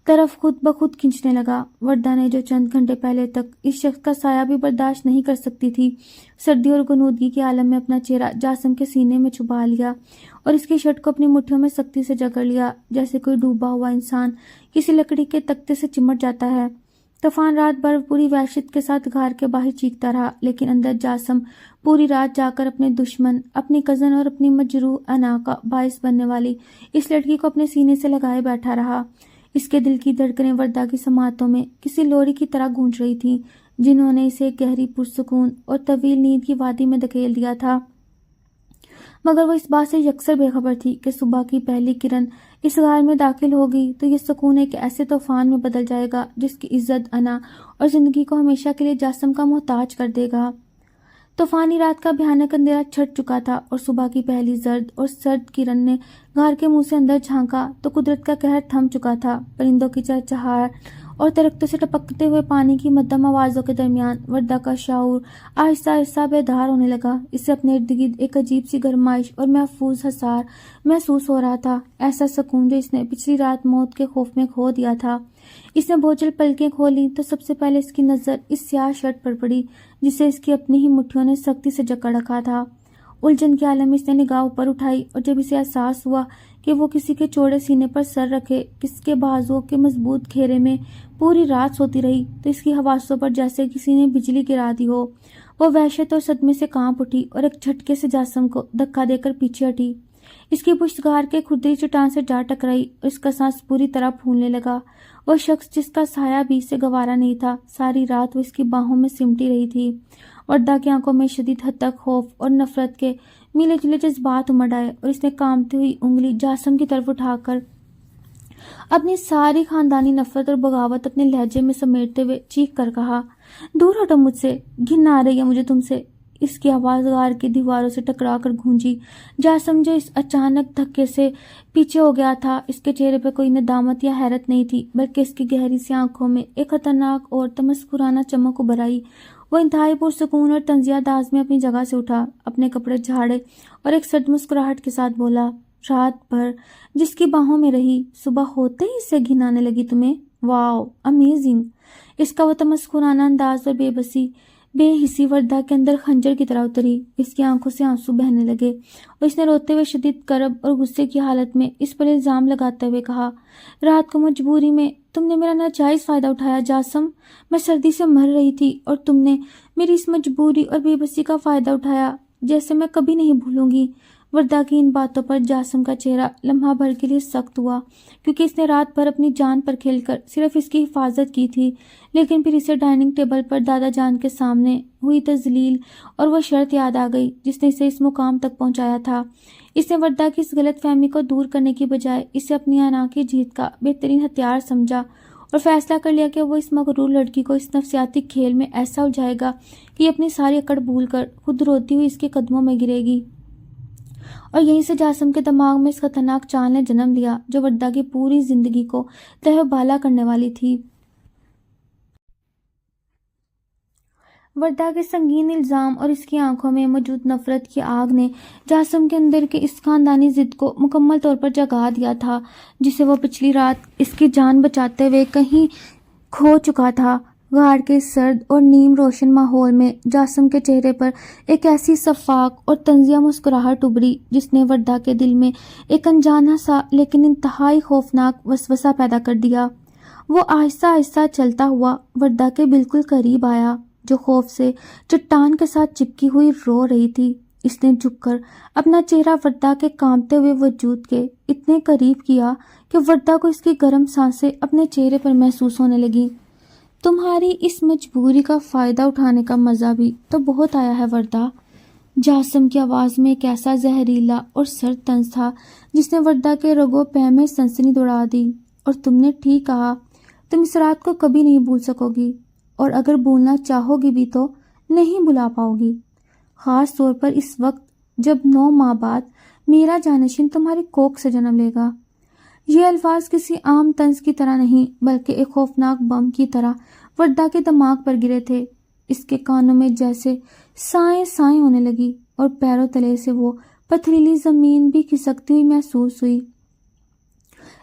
طرف خود بخود کھنچنے لگا۔ وردا نے جو چند گھنٹے پہلے تک اس شخص کا سایہ بھی برداشت نہیں کر سکتی تھی، سردی اور غنودگی کے عالم میں اپنا چہرہ جاسم کے سینے میں چھپا لیا اور اس کی شرٹ کو اپنی مٹھیوں میں سختی سے جکڑ لیا، جیسے کوئی ڈوبا ہوا انسان کسی لکڑی کے تختے سے چمٹ جاتا ہے۔ طوفان رات بھر پوری وحشت کے ساتھ غار کے باہر چیختا رہا، لیکن اندر جاسم پوری رات جا کر اپنے دشمن، اپنی کزن اور اپنی مجروح انا کا باعث بننے والی اس لڑکی کو اپنے سینے سے لگائے بیٹھا رہا۔ اس کے دل کی دھڑکنیں وردا کی سماعتوں میں کسی لوری کی طرح گونج رہی تھیں، جنہوں نے اسے گہری پرسکون اور طویل نیند کی وادی میں دھکیل دیا تھا، مگر وہ اس بات سے یکسر بے خبر تھی کہ صبح کی پہلی کرن اس غار میں داخل ہوگی تو یہ سکون ایک ایسے طوفان میں بدل جائے گا جس کی عزت انا اور زندگی کو ہمیشہ کے لیے جاسم کا محتاج کر دے گا۔ طوفانی رات کا بھیانک اندھیرا چھٹ چکا تھا اور صبح کی پہلی زرد اور سرد کرن نے غار کے منہ سے اندر جھانکا تو قدرت کا قہر تھم چکا تھا۔ پرندوں کی چہچہاہٹ اور درختوں سے ٹپکتے ہوئے پانی کی مدھم آوازوں کے درمیان وردا کا شعور آہستہ آہستہ بیدار ہونے لگا۔ اسے اپنے ارد گرد ایک عجیب سی گرمائش اور محفوظ حصار محسوس ہو رہا تھا، ایسا سکون جو اس نے پچھلی رات موت کے خوف میں کھو دیا تھا۔ اس نے بوجھل پلکیں کھولی تو سب سے پہلے اس کی نظر اس سیاہ شرٹ پر پڑی جسے اس کی اپنی ہی مٹھیوں نے سختی سے جکڑ رکھا تھا۔ الجھن کے عالم میں اس نے نگاہ اوپر اٹھائی اور جب اسے احساس ہوا کہ وہ کسی کے چوڑے سینے پر سر رکھے کس کے بازوؤں کے مضبوط گھیرے میں پوری رات سوتی رہی تو اس کی حواسوں پر جیسے کسی نے بجلی گرا دی ہو۔ وہ وحشت اور صدمے سے کانپ اٹھی اور ایک جھٹکے سے جاسم کو دھکا دے کر پیچھے ہٹی۔ اس کی پشت غار کے کھردری چٹان سے جا ٹکرائی اور اس کا سانس پوری طرح پھولنے لگا۔ وہ شخص جس کا سایہ بھی اسے گوارا نہیں تھا، ساری رات وہ اس کی باہوں میں سمٹی رہی تھی۔ وردا کی آنکھوں میں شدید حد تک خوف اور نفرت کے ملے جلے جذبات امڑ آئے اور اس نے کانپتی ہوئی انگلی جاسم کی طرف اٹھا کر اپنی ساری خاندانی نفرت اور بغاوت اپنے لہجے میں سمیٹتے ہوئے چیخ کر کہا، دور ہٹو مجھ سے، گھن آ رہی ہے مجھے تم سے۔ اس کی آواز غار کی دیواروں سے ٹکرا کر گونجی۔ جاسم جو اس اچانک دھکے سے پیچھے ہو گیا تھا، اس کے چہرے پہ کوئی ندامت یا حیرت نہیں تھی، بلکہ اس کی گہری سی آنکھوں میں ایک خطرناک اور تمسخرانہ چمک ابھر آئی۔ وہ انتہائی پرسکون اور طنزیہ انداز میں اپنی جگہ سے اٹھا، اپنے کپڑے جھاڑے اور ایک سرد مسکراہٹ کے ساتھ بولا، رات بھر جس کی باہوں میں رہی، صبح ہوتے ہی اس سے گھن آنے لگی تمہیں؟ واو، امیزنگ۔ اس کا وہ تمسخرانہ انداز اور بے حسی وردا کے اندر خنجر کی طرح اتری۔ اس کی آنکھوں سے آنسو بہنے لگے اور اس نے روتے ہوئے شدید کرب اور غصے کی حالت میں اس پر الزام لگاتے ہوئے کہا، رات کو مجبوری میں تم نے میرا ناجائز فائدہ اٹھایا جاسم۔ میں سردی سے مر رہی تھی اور تم نے میری اس مجبوری اور بے بسی کا فائدہ اٹھایا، جیسے میں کبھی نہیں بھولوں گی۔ وردا کی ان باتوں پر جاسم کا چہرہ لمحہ بھر کے لیے سخت ہوا، کیونکہ اس نے رات بھر اپنی جان پر کھیل کر صرف اس کی حفاظت کی تھی، لیکن پھر اسے ڈائننگ ٹیبل پر دادا جان کے سامنے ہوئی تذلیل اور وہ شرط یاد آ گئی جس نے اسے اس مقام تک پہنچایا تھا۔ اس نے وردا کی اس غلط فہمی کو دور کرنے کی بجائے اسے اپنی انا کی جیت کا بہترین ہتھیار سمجھا اور فیصلہ کر لیا کہ وہ اس مغرور لڑکی کو اس نفسیاتی کھیل میں ایسا الجھائے گا کہ یہ اپنی ساری اکڑ بھول کر خود روتی ہوئی اس کے قدموں میں گرے گی۔ اور یہیں سے جاسم کے دماغ میں اس خطرناک چال نے جنم لیا جو وردا کی پوری زندگی کو تہہ بالا کرنے والی تھی۔ وردا کے سنگین الزام اور اس کی آنکھوں میں موجود نفرت کی آگ نے جاسم کے اندر کے اس خاندانی ضد کو مکمل طور پر جگا دیا تھا جسے وہ پچھلی رات اس کی جان بچاتے ہوئے کہیں کھو چکا تھا۔ غار کے سرد اور نیم روشن ماحول میں جاسم کے چہرے پر ایک ایسی شفاق اور طنزیہ مسکراہٹ ابھری جس نے وردا کے دل میں ایک انجانا سا لیکن انتہائی خوفناک وسوسہ پیدا کر دیا۔ وہ آہستہ آہستہ چلتا ہوا وردا کے بالکل قریب آیا جو خوف سے چٹان کے ساتھ چپکی ہوئی رو رہی تھی۔ اس نے جھک کر اپنا چہرہ وردا کے کانپتے ہوئے وجود کے اتنے قریب کیا کہ وردا کو اس کی گرم سانسیں اپنے چہرے پر محسوس ہونے لگیں۔ تمہاری اس مجبوری کا فائدہ اٹھانے کا مزہ بھی تو بہت آیا ہے وردا۔ جاسم کی آواز میں ایک ایسا زہریلا اور سرد طنز تھا جس نے وردا کے رگوں پہ میں سنسنی دوڑا دی۔ اور تم نے ٹھیک کہا، تم اس رات کو کبھی نہیں بھول سکو گی، اور اگر بھولنا چاہو گی بھی تو نہیں بھلا پاؤ گی، خاص طور پر اس وقت جب 9 ماہ بعد میرا جانشین تمہاری کوکھ سے جنم لے گا۔ یہ الفاظ کسی عام طنز کی طرح نہیں بلکہ ایک خوفناک بم کی طرح وردا کے دماغ پر گرے تھے۔ اس کے کانوں میں جیسے سائیں سائیں ہونے لگی اور پیروں تلے سے وہ پتھریلی زمین بھی کھسکتی ہوئی محسوس ہوئی۔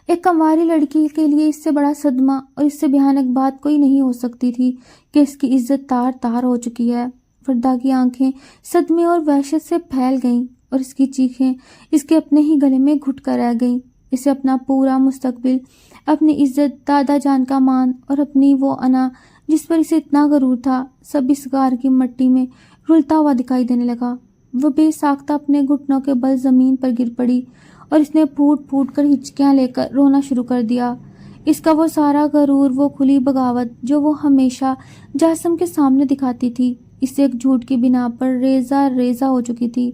ایک کنواری لڑکی کے لیے اس سے بڑا صدمہ اور اس سے بھیانک بات کوئی نہیں ہو سکتی تھی کہ اس کی عزت تار تار ہو چکی ہے۔ وردا کی آنکھیں صدمے اور وحشت سے پھیل گئیں اور اس کی چیخیں اس کے اپنے ہی گلے میں گھٹ کر رہ گئیں۔ اسے اپنا پورا مستقبل، اپنی عزت، دادا جان کا مان اور اپنی وہ انا جس پر اسے اتنا غرور تھا، سب اس غار کی مٹی میں رلتا ہوا دکھائی دینے لگا۔ وہ بے ساختہ اپنے گھٹنوں کے بل زمین پر گر پڑی اور اس نے پھوٹ پھوٹ کر ہچکیاں لے کر رونا شروع کر دیا۔ اس کا وہ سارا غرور، وہ کھلی بغاوت جو وہ ہمیشہ جاسم کے سامنے دکھاتی تھی، اسے ایک جھوٹ کی بنا پر ریزہ ریزہ ہو چکی تھی۔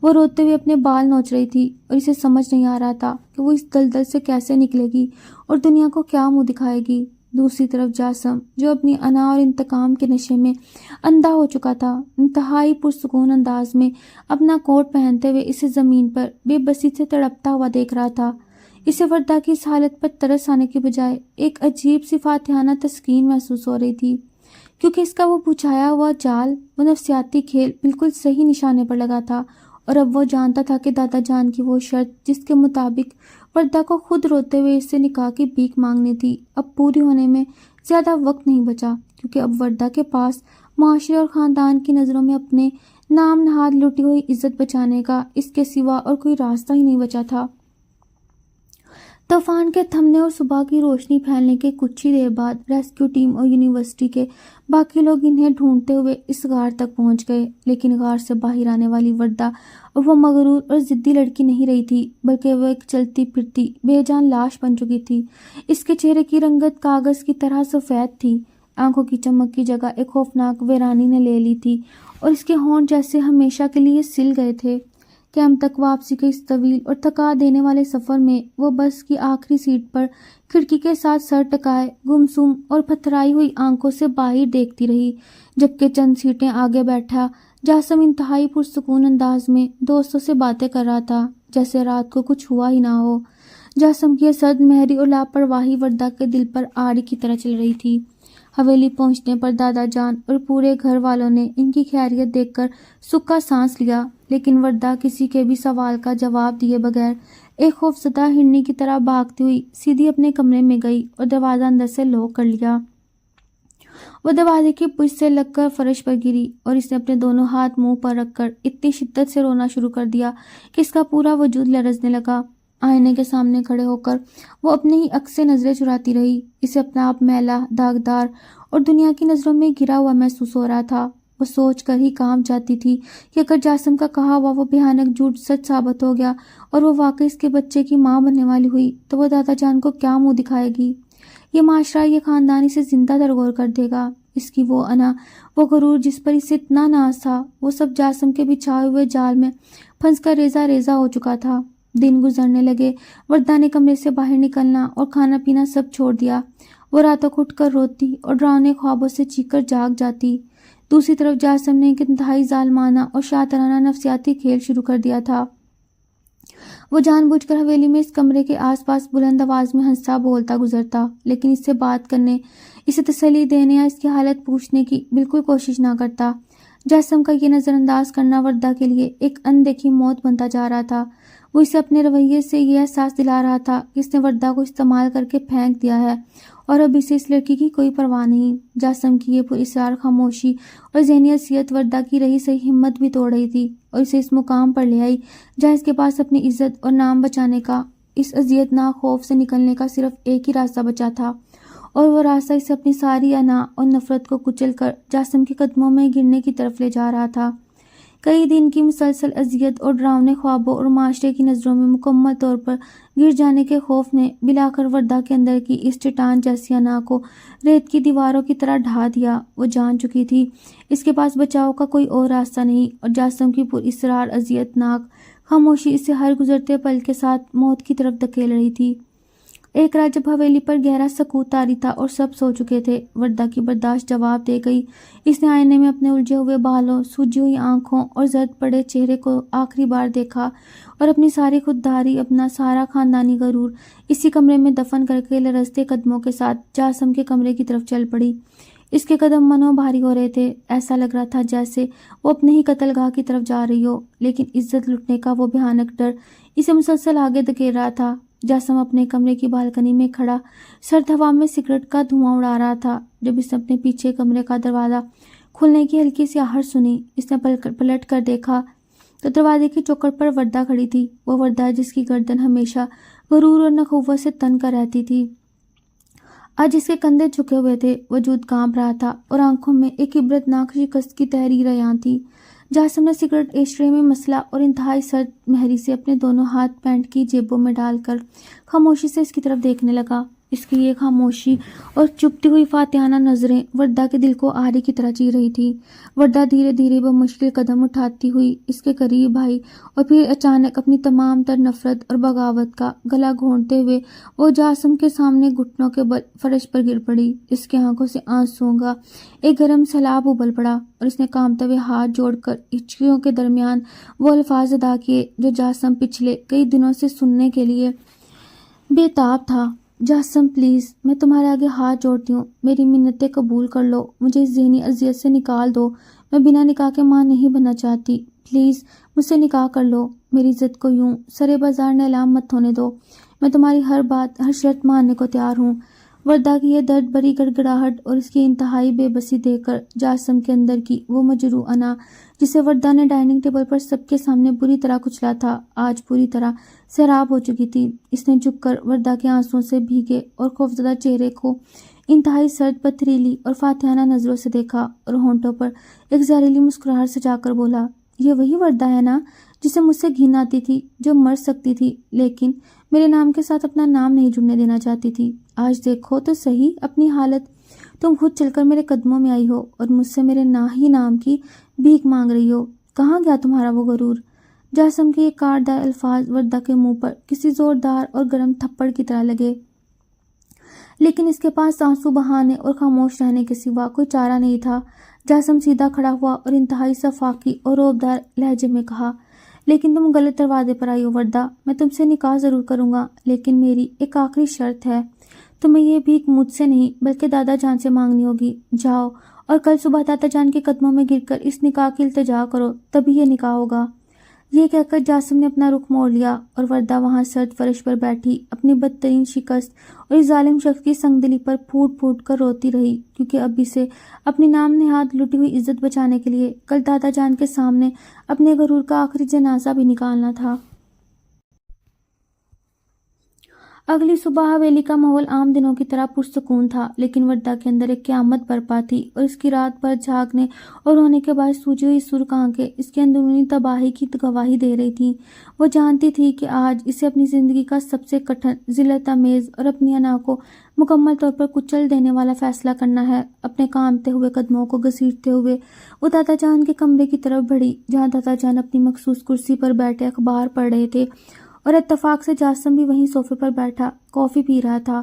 وہ روتے ہوئے اپنے بال نوچ رہی تھی اور اسے سمجھ نہیں آ رہا تھا کہ وہ اس دلدل سے کیسے نکلے گی اور دنیا کو کیا منہ دکھائے گی۔ دوسری طرف جاسم جو اپنی انا اور انتقام کے نشے میں اندھا ہو چکا تھا، انتہائی پرسکون انداز میں اپنا کوٹ پہنتے ہوئے اسے زمین پر بے بسی سے تڑپتا ہوا دیکھ رہا تھا۔ اسے وردا کی اس حالت پر ترس آنے کے بجائے ایک عجیب سی فاتحانہ تسکین محسوس ہو رہی تھی، کیونکہ اس کا وہ بچھایا ہوا جال، وہ نفسیاتی کھیل بالکل صحیح نشانے پر لگا تھا۔ اور اب وہ جانتا تھا کہ دادا جان کی وہ شرط جس کے مطابق وردا کو خود روتے ہوئے اس سے نکاح کی بھیک مانگنی تھی، اب پوری ہونے میں زیادہ وقت نہیں بچا، کیونکہ اب وردا کے پاس معاشرے اور خاندان کی نظروں میں اپنے نام نہاد لٹی ہوئی عزت بچانے کا اس کے سوا اور کوئی راستہ ہی نہیں بچا تھا۔ طوفان کے تھمنے اور صبح کی روشنی پھیلنے کے کچھ ہی دیر بعد ریسکیو ٹیم اور یونیورسٹی کے باقی لوگ انہیں ڈھونڈتے ہوئے اس غار تک پہنچ گئے، لیکن غار سے باہر آنے والی وردا وہ مغرور اور ضدی لڑکی نہیں رہی تھی، بلکہ وہ ایک چلتی پھرتی بے جان لاش بن چکی تھی۔ اس کے چہرے کی رنگت کاغذ کی طرح سفید تھی، آنکھوں کی چمک کی جگہ ایک خوفناک ویرانی نے لے لی تھی اور اس کے ہونٹ جیسے ہمیشہ کے لیے سل گئے تھے۔ کیمپ تک واپسی کے اس طویل اور تھکا دینے والے سفر میں وہ بس کی آخری سیٹ پر کھڑکی کے ساتھ سر ٹکائے گمسم اور پتھرائی ہوئی آنکھوں سے باہر دیکھتی رہی، جبکہ چند سیٹیں آگے بیٹھا جاسم انتہائی پرسکون انداز میں دوستوں سے باتیں کر رہا تھا، جیسے رات کو کچھ ہوا ہی نہ ہو۔ جاسم کی یہ سرد مہری اور لاپرواہی وردا کے دل پر آڑی کی طرح چل رہی تھی۔ حویلی پہنچنے پر دادا جان اور پورے گھر والوں نے ان کی خیریت دیکھ کر سکھا سانس لیا، لیکن وردا کسی کے بھی سوال کا جواب دیے بغیر ایک خوفزدہ ہرنی کی طرح بھاگتی ہوئی سیدھی اپنے کمرے میں گئی اور دروازہ اندر سے لاک کر لیا۔ وہ دروازے کی پشت سے لگ کر فرش پر گری اور اس نے اپنے دونوں ہاتھ منہ پر رکھ کر اتنی شدت سے رونا شروع کر دیا کہ اس کا پورا وجود لرزنے لگا۔ آئینے کے سامنے کھڑے ہو کر وہ اپنے ہی عکس سے نظریں چراتی رہی، اسے اپنا آپ میلا، داغدار اور دنیا کی نظروں میں گرا ہوا محسوس ہو رہا تھا۔ وہ سوچ کر ہی کانپ جاتی تھی کہ اگر جاسم کا کہا ہوا وہ بھیانک جھوٹ سچ ثابت ہو گیا اور وہ واقعی اس کے بچے کی ماں بننے والی ہوئی تو وہ دادا جان کو کیا منہ دکھائے گی؟ یہ معاشرہ، یہ خاندان اسے زندہ درگور کر دے گا۔ اس کی وہ انا، وہ غرور جس پر اسے اتنا ناز تھا، وہ سب جاسم کے بچھائے ہوئے جال میں پھنس کر ریزہ ریزہ ہو چکا تھا۔ دن گزرنے لگے، وردا نے کمرے سے باہر نکلنا اور کھانا پینا سب چھوڑ دیا۔ وہ راتوں کو اٹھ کر روتی اور ڈراؤنے خوابوں سے چیخ کر جاگ جاتی۔ دوسری طرف جاسم نے ایک انتہائی ظالمانہ اور شاطرانہ نفسیاتی کھیل شروع کر دیا تھا۔ وہ جان بوجھ کر حویلی میں اس کمرے کے آس پاس بلند آواز میں ہنستا بولتا گزرتا، لیکن اس سے بات کرنے، اسے تسلی دینے یا اس کی حالت پوچھنے کی بالکل کوشش نہ کرتا۔ جاسم کا یہ نظر انداز کرنا وردہ کے لیے ایک اندیکھی موت بنتا جا رہا تھا۔ وہ اسے اپنے رویے سے یہ احساس دلا رہا تھا کہ اس نے وردہ کو استعمال کر کے پھینک دیا ہے اور اب اسے اس لڑکی کی کوئی پرواہ نہیں۔ جاسم کی یہ پراسرار خاموشی اور ذہنی اذیت وردہ کی رہی صحیح ہمت بھی توڑ رہی تھی اور اسے اس مقام پر لے آئی جہاں اس کے پاس اپنی عزت اور نام بچانے کا، اس اذیت ناک خوف سے نکلنے کا صرف ایک ہی راستہ بچا تھا، اور وہ راستہ اسے اپنی ساری انا اور نفرت کو کچل کر جاسم کے قدموں میں گرنے کی طرف لے جا رہا تھا۔ کئی دن کی مسلسل اذیت اور ڈراؤنے خوابوں اور معاشرے کی نظروں میں مکمل طور پر گر جانے کے خوف نے بلاخر وردہ کے اندر کی اس چٹان جیسی انا کو ریت کی دیواروں کی طرح ڈھا دیا۔ وہ جان چکی تھی اس کے پاس بچاؤ کا کوئی اور راستہ نہیں، اور جاسم کی پراسرار اذیت ناک خاموشی اسے ہر گزرتے پل کے ساتھ موت کی طرف دھکیل رہی تھی۔ ایک رات جب حویلی پر گہرا سکوت طاری تھا اور سب سو چکے تھے، وردہ کی برداشت جواب دے گئی۔ اس نے آئینے میں اپنے الجھے ہوئے بالوں، سوجی ہوئی آنکھوں اور زرد پڑے چہرے کو آخری بار دیکھا اور اپنی ساری خودداری، اپنا سارا خاندانی غرور اسی کمرے میں دفن کر کے لرزتے قدموں کے ساتھ جاسم کے کمرے کی طرف چل پڑی۔ اس کے قدم منو بھاری ہو رہے تھے، ایسا لگ رہا تھا جیسے وہ اپنے ہی قتل گاہ کی طرف جا رہی ہو، لیکن عزت لٹنے کا وہ بھیانک ڈر اسے مسلسل آگے دھکیل رہا تھا۔ جاسم اپنے کمرے کی بالکنی میں کھڑا سرد ہوا میں سگریٹ کا دھواں اڑا رہا تھا جب اس نے اپنے پیچھے کمرے کا دروازہ کھلنے کی ہلکی سی آہٹ سنی۔ اس نے پلٹ کر دیکھا تو دروازے کی چوکھٹ پر وردہ کھڑی تھی، وہ وردہ جس کی گردن ہمیشہ غرور اور نخوت سے تن کر رہتی تھی۔ آج اس کے کندھے جھکے ہوئے تھے، وجود کانپ رہا تھا اور آنکھوں میں ایک عبرتناک شکست کی تحریر عیاں تھی۔ جاسم نے سگریٹ ایشٹرے میں مسلا اور انتہائی سرد مہری سے اپنے دونوں ہاتھ پینٹ کی جیبوں میں ڈال کر خاموشی سے اس کی طرف دیکھنے لگا۔ اس کی یہ خاموشی اور چپتی ہوئی فاتحانہ نظریں وردہ کے دل کو آری کی طرح چیر رہی تھی۔ وردہ دھیرے دھیرے بمشکل قدم اٹھاتی ہوئی اس کے قریب آئی اور پھر اچانک اپنی تمام تر نفرت اور بغاوت کا گلا گھونٹتے ہوئے وہ جاسم کے سامنے گھٹنوں کے بل فرش پر گر پڑی۔ اس کی آنکھوں سے آنسوؤں کا ایک گرم سیلاب ابل پڑا اور اس نے کانپتے ہوئے ہاتھ جوڑ کر ہچکیوں کے درمیان وہ الفاظ ادا کیے جو جاسم پچھلے کئی دنوں سے سننے کے لیے بے تاب تھا۔ جاسم پلیز، میں تمہارے آگے ہاتھ جوڑتی ہوں، میری منتیں قبول کر لو، مجھے اس ذہنی اذیت سے نکال دو، میں بنا نکاح کے ماں نہیں بننا چاہتی، پلیز مجھ سے نکاح کر لو، میری عزت کو یوں سرے بازار نیلام مت ہونے دو، میں تمہاری ہر بات، ہر شرط ماننے کو تیار ہوں۔ وردہ کی یہ درد بری گڑگڑاہٹ اور اس کی انتہائی بے بسی دیکھ کر جاسم کے اندر کی وہ مجروح انا جسے وردہ نے ڈائننگ ٹیبل پر سب کے سامنے بری طرح کچلا تھا، آج پوری طرح سیراب ہو چکی تھی۔ اس نے جھک کر وردہ کے آنسوؤں سے بھیگے اور خوفزدہ چہرے کو انتہائی سرد پتھریلی اور فاتحانہ نظروں سے دیکھا اور ہونٹوں پر ایک زہریلی مسکراہٹ سجا کر بولا، یہ وہی وردہ ہے نا جسے مجھ سے گھن آتی تھی، جو مر سکتی تھی لیکن میرے نام کے ساتھ اپنا نام نہیں جڑنے دینا چاہتی تھی۔ آج دیکھو تو صحیح اپنی حالت، تم خود چل کر میرے قدموں میں آئی ہو اور مجھ سے میرے نام کی بھیک مانگ رہی ہو، کہاں گیا تمہارا وہ غرور؟ جاسم کے یہ کارڈار الفاظ وردہ کے منہ پر کسی زوردار اور گرم تھپڑ کی طرح لگے، لیکن اس کے پاس آنسو بہانے اور خاموش رہنے کے سوا کوئی چارہ نہیں تھا۔ جاسم سیدھا کھڑا ہوا اور انتہائی صفاقی اور رعبدار لہجے میں کہا، لیکن تم غلط دروازے پر آئی ہو وردہ، میں تم سے نکاح ضرور کروں گا، لیکن میری ایک آخری شرط ہے، تمہیں یہ بھیک مجھ سے نہیں بلکہ دادا جان سے مانگنی ہوگی۔ جاؤ اور کل صبح دادا جان کے قدموں میں گر کر اس نکاح کی التجا کرو، تبھی یہ نکاح ہوگا۔ یہ کہہ کر جاسم نے اپنا رخ موڑ لیا اور وردہ وہاں سرد فرش پر بیٹھی اپنی بدترین شکست اور اس ظالم شخص کی سنگ دلی پر پھوٹ پھوٹ کر روتی رہی، کیونکہ اب اسے اپنی نام نہاد لٹی ہوئی عزت بچانے کے لیے کل دادا جان کے سامنے اپنے غرور کا آخری جنازہ بھی نکالنا تھا۔ اگلی صبح حویلی کا ماحول عام دنوں کی طرح پرسکون تھا، لیکن وردہ کے اندر ایک قیامت برپا تھی اور اس کی رات بھر جھاگنے اور رونے کے باعث سوجی ہوئی سرخ آنکھیں اس کی اندرونی تباہی کی گواہی دے رہی تھیں۔ وہ جانتی تھی کہ آج اسے اپنی زندگی کا سب سے کٹھن، ذلت آمیز اور اپنی انا کو مکمل طور پر کچل دینے والا فیصلہ کرنا ہے۔ اپنے کانپتے ہوئے قدموں کو گھسیٹتے ہوئے وہ دادا جان کے کمرے کی طرف بڑھی، جہاں دادا جان اپنی مخصوص کرسی پر بیٹھے اخبار پڑھ رہے تھے اور اتفاق سے جاسم بھی وہیں صوفے پر بیٹھا کافی پی رہا تھا۔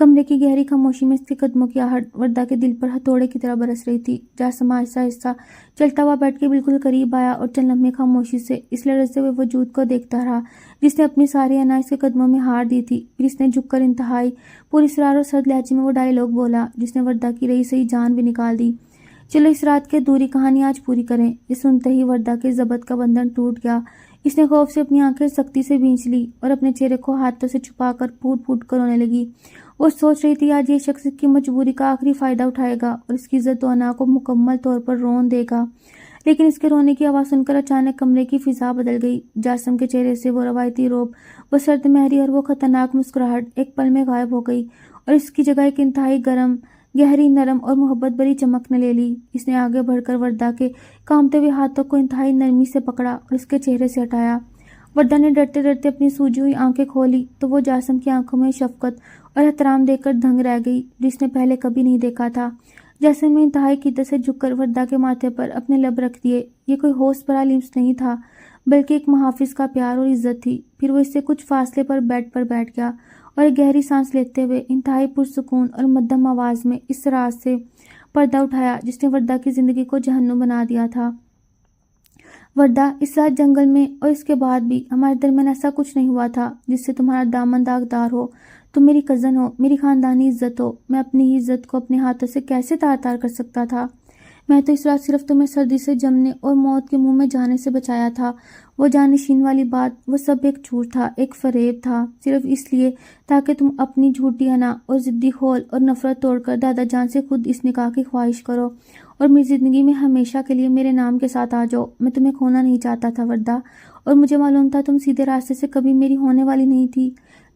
کمرے کی گہری خاموشی میں اس کے قدموں کی آہٹ وردہ کے دل پر ہتھوڑے کی طرح برس رہی تھی۔ جاسم آہستہ آہستہ چلتا ہوا بیٹھ کے بالکل قریب آیا اور چند لمحے خاموشی سے اس لرزتے ہوئے وجود کو دیکھتا رہا جس نے اپنی ساری انا اس کے قدموں میں ہار دی تھی۔ پھر اس نے جھک کر انتہائی پوری اسرار اور سرد لہجے میں وہ ڈائیلاگ بولا جس نے وردہ کی رہی سہی جان بھی نکال دی۔ چلو اس رات کی ادھوری کہانی آج پوری کریں۔ یہ سنتے ہی وردہ کے ضبط کا بندھن ٹوٹ گیا۔ اس نے خوف سے اپنی آنکھیں سختی سے بھینچ لی اور اپنے چہرے کو ہاتھوں سے چھپا کر پھوٹ پھوٹ کر رونے لگی۔ وہ سوچ رہی تھی آج یہ شخص اس کی مجبوری کا آخری فائدہ اٹھائے گا اور اس کی عزت و انا کو مکمل طور پر رون دے گا، لیکن اس کے رونے کی آواز سن کر اچانک کمرے کی فضا بدل گئی۔ جاسم کے چہرے سے وہ روایتی روب، وہ سرد مہری اور وہ خطرناک مسکراہٹ ایک پل میں غائب ہو گئی اور اس کی جگہ ایک انتہائی گرم، گہری، نرم اور محبت بھری چمک نے لے لی۔ اس نے آگے بڑھ کر وردہ کے کانپتے ہوئے ہاتھوں کو انتہائی نرمی سے پکڑا اور اس کے چہرے سے ہٹایا۔ وردہ نے ڈرتے ڈرتے اپنی سوجی ہوئی آنکھیں کھولی تو وہ جاسم کی آنکھوں میں شفقت اور احترام دیکھ کر دنگ رہ گئی جس نے پہلے کبھی نہیں دیکھا تھا۔ جاسم نے انتہائی خدت سے جھک کر وردہ کے ماتھے پر اپنے لب رکھ دیے۔ یہ کوئی ہوش بھرا لمس نہیں تھا بلکہ ایک محافظ کا پیار اور عزت تھی۔ پھر وہ اس سے کچھ فاصلے پر بیڈ پر بیٹھ گیا اور ایک گہری سانس لیتے ہوئے انتہائی پرسکون اور مدھم آواز میں اس راز سے پردہ اٹھایا جس نے وردہ کی زندگی کو جہنم بنا دیا تھا۔ وردہ، اس رات جنگل میں اور اس کے بعد بھی ہمارے درمیان ایسا کچھ نہیں ہوا تھا جس سے تمہارا دامن داغدار ہو۔ تم میری کزن ہو، میری خاندانی عزت ہو۔ میں اپنی ہی عزت کو اپنے ہاتھوں سے کیسے تار تار کر سکتا تھا؟ میں تو اس رات صرف تمہیں سردی سے جمنے اور موت کے منہ میں جانے سے بچایا تھا۔ وہ جانشین والی بات، وہ سب ایک جھوٹ تھا، ایک فریب تھا، صرف اس لیے تاکہ تم اپنی جھوٹی انا اور ضدی خول اور نفرت توڑ کر دادا جان سے خود اس نکاح کی خواہش کرو اور میری زندگی میں ہمیشہ کے لیے میرے نام کے ساتھ آ جاؤ۔ میں تمہیں کھونا نہیں چاہتا تھا وردہ، اور مجھے معلوم تھا تم سیدھے راستے سے کبھی میری ہونے والی نہیں تھی۔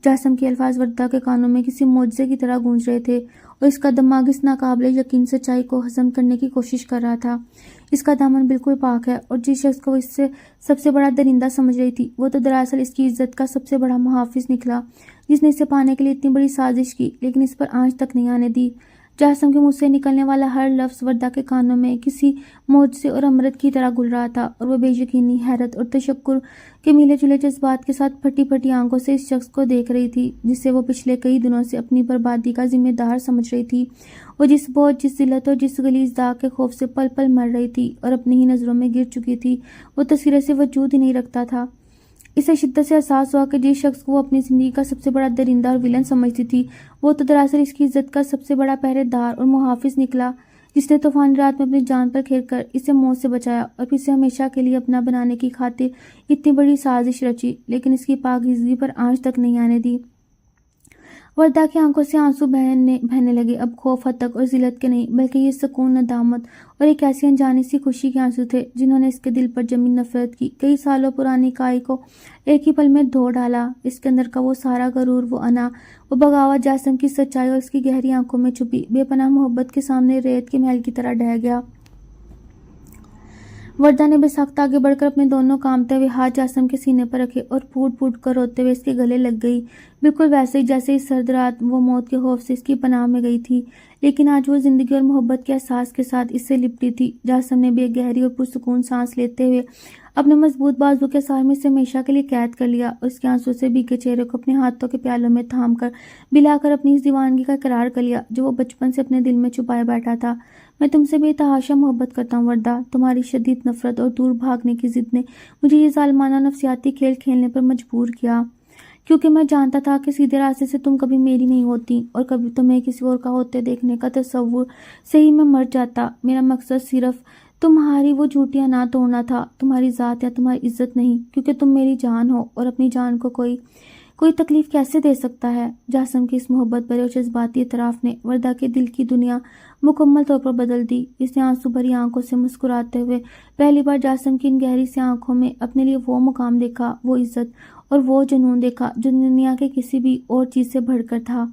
جاسم کے الفاظ وردہ کے کانوں میں کسی معجزے کی طرح گونج رہے تھے اور اس کا دماغ اس ناقابل یقین سچائی کو ہضم کرنے کی کوشش کر رہا تھا۔ اس کا دامن بالکل پاک ہے اور جس شخص کو وہ اس سے سب سے بڑا درندہ سمجھ رہی تھی وہ تو دراصل اس کی عزت کا سب سے بڑا محافظ نکلا جس نے اسے پانے کے لیے اتنی بڑی سازش کی لیکن اس پر آنچ تک نہیں آنے دی۔ جاسم کے منہ سے نکلنے والا ہر لفظ وردہ کے کانوں میں کسی معجزے اور امرت کی طرح گل رہا تھا اور وہ بے یقینی، حیرت اور تشکر کے ملے جلے جذبات کے ساتھ پھٹی پھٹی آنکھوں سے اس شخص کو دیکھ رہی تھی جسے وہ پچھلے کئی دنوں سے اپنی بربادی کا ذمہ دار سمجھ رہی تھی۔ وہ جس بوجھ، جس ذلت اور جس غلیظ داغ کے خوف سے پل پل مر رہی تھی اور اپنی ہی نظروں میں گر چکی تھی وہ تصویریں سے وجود ہی نہیں رکھتا تھا۔ اسے شدت سے احساس ہوا کہ جس شخص کو وہ اپنی زندگی کا سب سے بڑا درندہ اور ویلن سمجھتی تھی وہ تو دراصل اس کی عزت کا سب سے بڑا پہرے دار اور محافظ نکلا جس نے طوفانی رات میں اپنی جان پر کھیل کر اسے موت سے بچایا اور پھر اسے ہمیشہ کے لیے اپنا بنانے کی خاطر اتنی بڑی سازش رچی لیکن اس کی پاکیزگی پر آنچ تک نہیں آنے دی۔ وردہ کی آنکھوں سے آنسو بہنے لگے، اب خوف، ہتک اور ذلت کے نہیں بلکہ یہ سکون، ندامت اور ایک ایسی انجانی سی خوشی کے آنسو تھے جنہوں نے اس کے دل پر جمی نفرت کی کئی سالوں پرانی کائی کو ایک ہی پل میں دھو ڈالا۔ اس کے اندر کا وہ سارا غرور، وہ انا، وہ بغاوت گاسم کی سچائی اور اس کی گہری آنکھوں میں چھپی بے پناہ محبت کے سامنے ریت کے محل کی طرح ڈھہ گیا۔ وردہ نے بے ساختہ آگے بڑھ کر اپنے دونوں کامتے ہوئے ہاتھ جاسم کے سینے پر رکھے اور پھوٹ پھوٹ کر روتے ہوئے اس کے گلے لگ گئی، بالکل ویسے ہی جیسے اس سرد رات وہ موت کے خوف سے اس کی پناہ میں گئی تھی، لیکن آج وہ زندگی اور محبت کے احساس کے ساتھ اس سے لپٹی تھی۔ جاسم نے بھی ایک گہری اور پرسکون سانس لیتے ہوئے اپنے مضبوط بازو کے سہارے میں اسے ہمیشہ کے لیے قید کر لیا اور اس کے آنسو سے بھیگے چہرے کو اپنے ہاتھوں کے پیالوں میں تھام کر بلا کر اپنی اس دیوانگی کا اقرار کر لیا جو وہ بچپن سے اپنے دل میں چھپائے بیٹھا تھا۔ میں تم سے بے تحاشا محبت کرتا ہوں وردہ، تمہاری شدید نفرت اور دور بھاگنے کی ضد نے مجھے یہ ظالمانہ نفسیاتی کھیل کھیلنے پر مجبور کیا، کیونکہ میں جانتا تھا کہ سیدھے راستے سے تم کبھی میری نہیں ہوتی اور کبھی تمہیں کسی اور کا ہوتے دیکھنے کا تصور سے ہی میں مر جاتا۔ میرا مقصد صرف تمہاری وہ جھوٹی انا توڑنا تھا، تمہاری ذات یا تمہاری عزت نہیں، کیونکہ تم میری جان ہو اور اپنی جان کو کوئی تکلیف کیسے دے سکتا ہے؟ جاسم کی اس محبت بھرے اور جذباتی اعتراف نے وردہ کے دل کی دنیا مکمل طور پر بدل دی۔ اس نے آنسو بھری آنکھوں سے مسکراتے ہوئے پہلی بار جاسم کی ان گہری سی آنکھوں میں اپنے لیے وہ مقام دیکھا، وہ عزت اور وہ جنون دیکھا جو دنیا کے کسی بھی اور چیز سے بڑھ کر تھا۔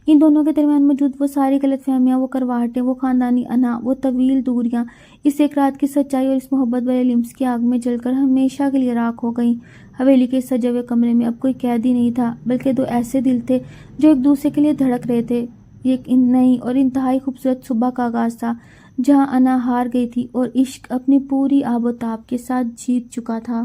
ان دونوں کے درمیان موجود وہ ساری غلط فہمیاں، وہ کرواہٹیں، وہ خاندانی انا، وہ طویل دوریاں اس ایک رات کی سچائی اور اس محبت بھرے لمس کی آگ میں جل کر ہمیشہ کے لیے راکھ ہو گئیں۔ حویلی کے سجے ہوئے کمرے میں اب کوئی قیدی نہیں تھا بلکہ دو ایسے دل تھے جو ایک دوسرے کے لیے دھڑک رہے تھے۔ یہ ایک نئی اور انتہائی خوبصورت صبح کا آغاز تھا جہاں انا ہار گئی تھی اور عشق اپنی پوری آب و تاب کے ساتھ جیت چکا تھا۔